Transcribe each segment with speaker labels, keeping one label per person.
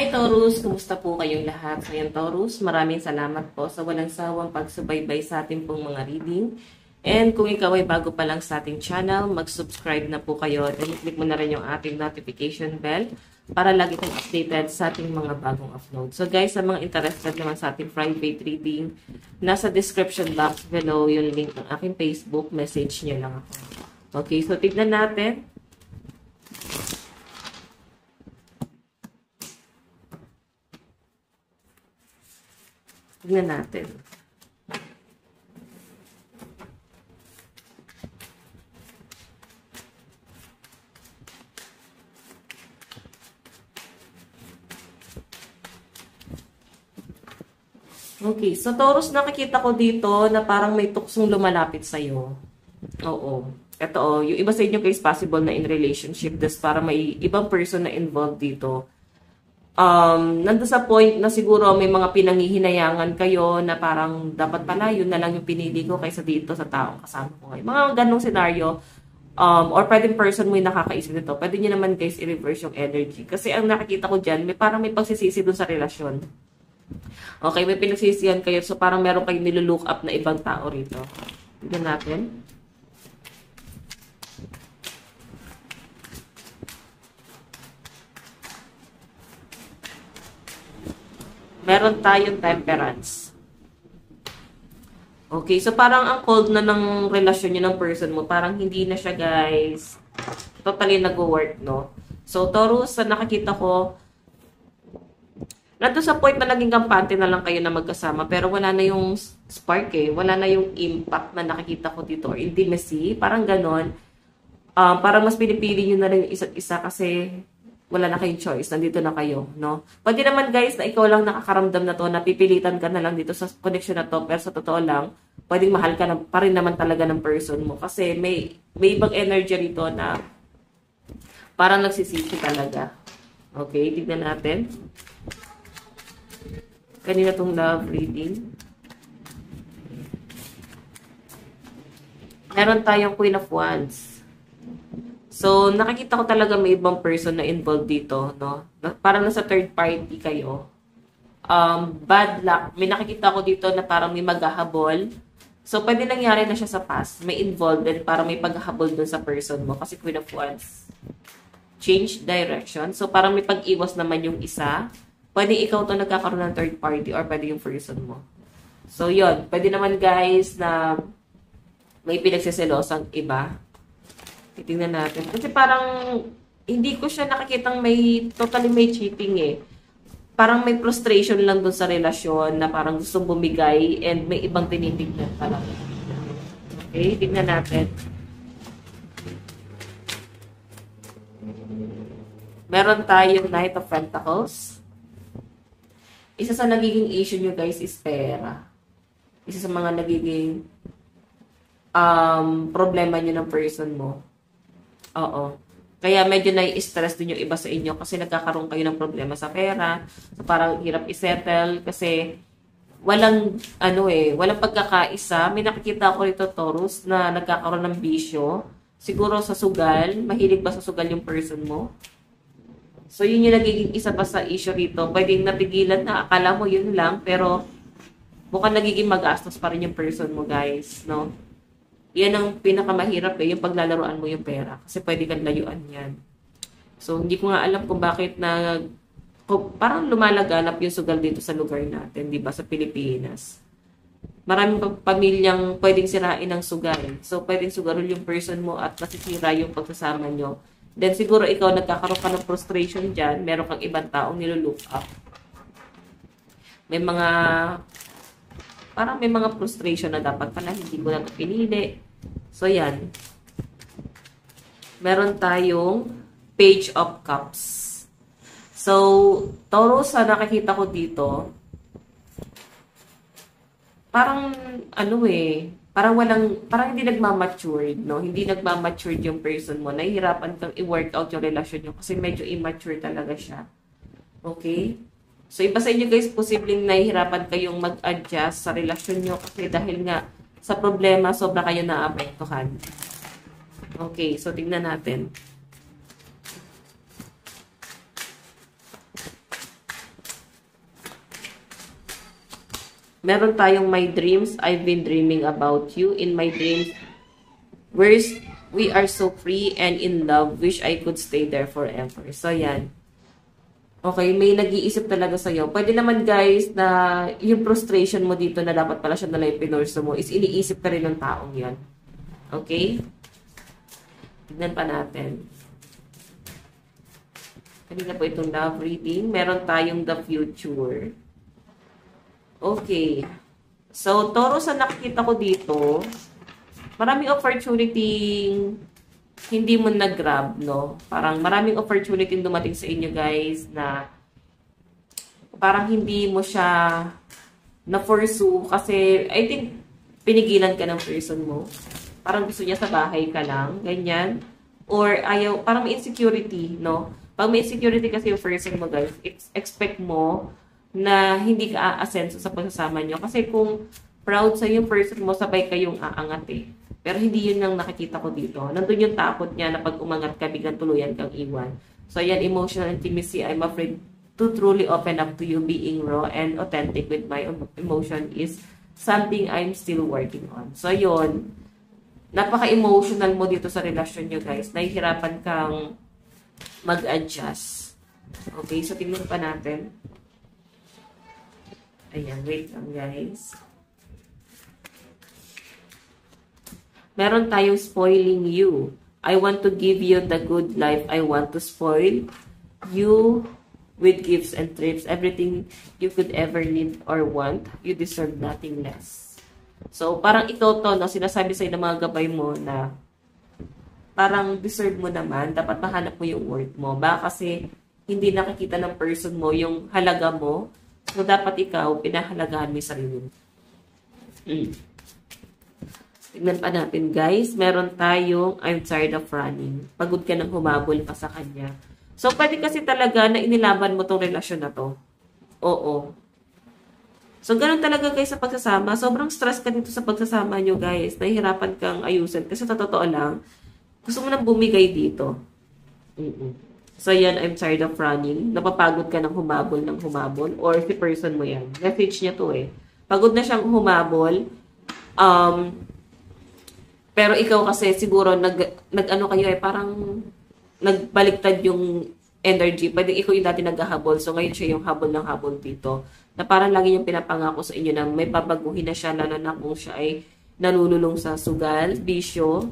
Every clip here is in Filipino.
Speaker 1: Hi Taurus! Kumusta po kayong lahat? Ngayon Taurus, maraming salamat po sa walang sawang pagsubaybay sa ating pong mga reading. And kung ikaw ay bago pa lang sa ating channel, mag-subscribe na po kayo at click mo na rin yung ating notification bell para lagi kang updated sa ating mga bagong upload. So guys, sa mga interested naman sa ating private reading, nasa description box below yung link ng aking Facebook, message nyo lang ako. Okay, so tignan natin. Tignan natin. Okay, so Taurus, nakikita ko dito na parang may tuksong lumalapit sa'yo. Oo. Ito yung iba sa inyo case possible na in relationship, das para may ibang person na involved dito. Nandun sa point na siguro may mga pinanghihinayangan kayo na parang dapat pala yun na lang yung pinili ko kaysa dito sa taong kasama ko ngayon. Mga ganong scenario, or pwedeng person mo yung nakakaisip nito. Pwede nyo naman guys i-reverse yung energy. Kasi ang nakikita ko dyan, may parang may pagsisisi dun sa relasyon. Okay, may pinagsisihan kayo. So parang meron kayong nilulook up na ibang tao rito. Tignan natin. Meron tayong temperance. Okay, so parang ang cold na ng relasyon nyo ng person mo. Parang hindi na siya, guys, totally nag-work, no? So, Taurus, sa nakakita ko, nandun sa point na naging kampante na lang kayo na magkasama, pero wala na yung spark eh. Wala na yung impact na nakikita ko dito, or intimacy. Parang ganon. Parang mas pinipili nyo na rin yung isa't isa kasi wala na kayong choice, nandito na kayo, no? Pwede naman guys na ikaw lang nakakaramdam na to, na pipilitan ka na lang dito sa connection na to, pero sa totoo lang, pwedeng mahal ka na, pa rin naman talaga ng person mo. Kasi may ibang energy rito na parang nagsisisi talaga. Okay, tignan natin. Kanina tong love reading. Meron tayong Queen of Wands. So, nakikita ko talaga may ibang person na involved dito, no? Parang nasa third party kayo. Bad luck. May nakikita ko dito na parang may maghahabol. So, pwede nangyari na siya sa past. May involved din, parang may paghahabol dun sa person mo. Kasi Queen of Wands. Change direction. So, parang may pag-iwas naman yung isa. Pwede ikaw to nagkakaroon ng third party or pwede yung person mo. So, yun. Pwede naman guys na may pinagsiselosang iba. Titingnan natin. Kasi parang hindi ko siya nakikitang totally may cheating eh. Parang may frustration lang dun sa relasyon na parang gustong bumigay and may ibang tinitignan parang. Okay, tingnan natin. Meron tayong Knight of Pentacles. Isa sa nagiging issue nyo guys is pera. Isa sa mga nagiging problema nyo ng person mo. Oo. Kaya medyo nai-stress din yung iba sa inyo kasi nagkakaroon kayo ng problema sa pera. So parang hirap i-settle kasi walang walang pagkakaisa. May nakikita ko rito Taurus na nagkakaroon ng bisyo. Siguro sa sugal, mahilig ba sa sugal yung person mo? So yun yung nagiging isa pa sa issue rito. Pwedeng napigilan na akala mo yun lang pero mukhang nagiging magastos pa rin yung person mo guys, no? Yan ang pinakamahirap yung paglalaruan mo yung pera. Kasi pwede kang layuan yan. So, hindi ko nga alam kung bakit parang lumalaganap yung sugal dito sa lugar natin, di ba, sa Pilipinas. Maraming pamilyang pwedeng sirain ng sugal. So, pwedeng sugarol yung person mo at nasisira yung pagsasama nyo. Then, siguro ikaw nagkakaroon ka ng frustration dyan. Meron kang ibang taong nilulook up. Parang may mga frustration na dapat pala hindi ko na ito pinili. So, yan. Meron tayong Page of Cups. So, Taurus, sa nakikita ko dito, parang, parang hindi nagmamatured, no? Hindi nagmamatured yung person mo. Nahihirapan kang i-work out yung relasyon nyo kasi medyo immature talaga siya. Okay? So, iba sa inyo guys, posibleng nahihirapan kayong mag-adjust sa relasyon nyo kasi dahil nga sa problema, sobra kayo naapektuhan. Okay, so tingnan natin. Meron tayong my dreams. I've been dreaming about you. In my dreams, we are so free and in love. Wish I could stay there forever. So, yan. Okay, may nag-iisip talaga sa'yo. Pwede naman guys na yung frustration mo dito na dapat pala siya nalang pinorso mo is iniisip ka rin ng taong yan. Okay? Tignan pa natin. Kanina po itong love reading. Meron tayong the future. Okay. So, Taurus, sa nakikita ko dito, maraming opportunity hindi mo nag-grab, no? Parang maraming opportunity dumating sa inyo, guys, na parang hindi mo siya na-pursue kasi I think pinigilan ka ng person mo. Parang gusto niya sa bahay ka lang, ganyan. Or ayaw, parang may insecurity, no? Pag may insecurity kasi yung person mo, guys, expect mo na hindi ka aasenso sa pagsasama nyo. Kasi kung proud sa yung person mo, sabay kayong aangat eh. Pero hindi yun ang nakikita ko dito. Nandun yung takot niya na pag umangat ka, biglang tuluyan kang iwan. So, yan, emotional intimacy. I'm afraid to truly open up to you, being raw and authentic with my emotion is something I'm still working on. So, yun. Napaka-emotional mo dito sa relasyon nyo, guys. Nahihirapan kang mag-adjust. Okay, so tingnan pa natin. Ayan, wait lang, guys. Meron tayong spoiling you. I want to give you the good life. I want to spoil you with gifts and trips. Everything you could ever need or want. You deserve nothing less. So, parang ito to, no, sinasabi sa'yo ng mga gabay mo na parang deserve mo naman. Dapat mahanap mo yung worth mo. Baka kasi hindi nakikita ng person mo yung halaga mo. So, dapat ikaw, pinahalagahan mo yung sarili mo. Tignan pa natin, guys. Meron tayong I'm tired of running. Pagod ka nang humabol pa sa kanya. So, pwede kasi talaga na inilaban mo tong relasyon na to. Oo. So, ganun talaga guys sa pagsasama. Sobrang stress ka dito sa pagsasama nyo, guys. Nahihirapan kang ayusin. Kasi sa totoo lang, gusto mo nang bumigay dito. So, yan, I'm tired of running. Napapagod ka nang humabol. Or si person mo yan. Message niya to eh. Pagod na siyang humabol. Pero ikaw kasi siguro nag-ano kayo eh, parang nagbaliktad yung energy. Pwede ikaw yung dati naghahabol. So ngayon siya yung habol ng habol dito. Na parang lagi yung pinapangako sa inyo na may babaguhin na siya, lalo na kung siya ay nalululong sa sugal, bisyo.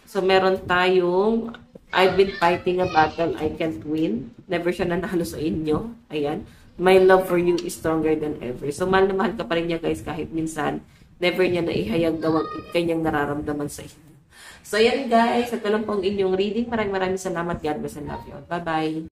Speaker 1: So meron tayong I've been fighting a battle I can't win. Never siya nanalo sa inyo. Ayan. My love for you is stronger than ever. So mahal na mahal ka pa rin niya, guys, kahit minsan never niya na ihayag daw ang kanyang nararamdaman sa inyo. So, yan guys. Ito lang po ang inyong reading. Maraming salamat. God bless and love you all. Bye-bye.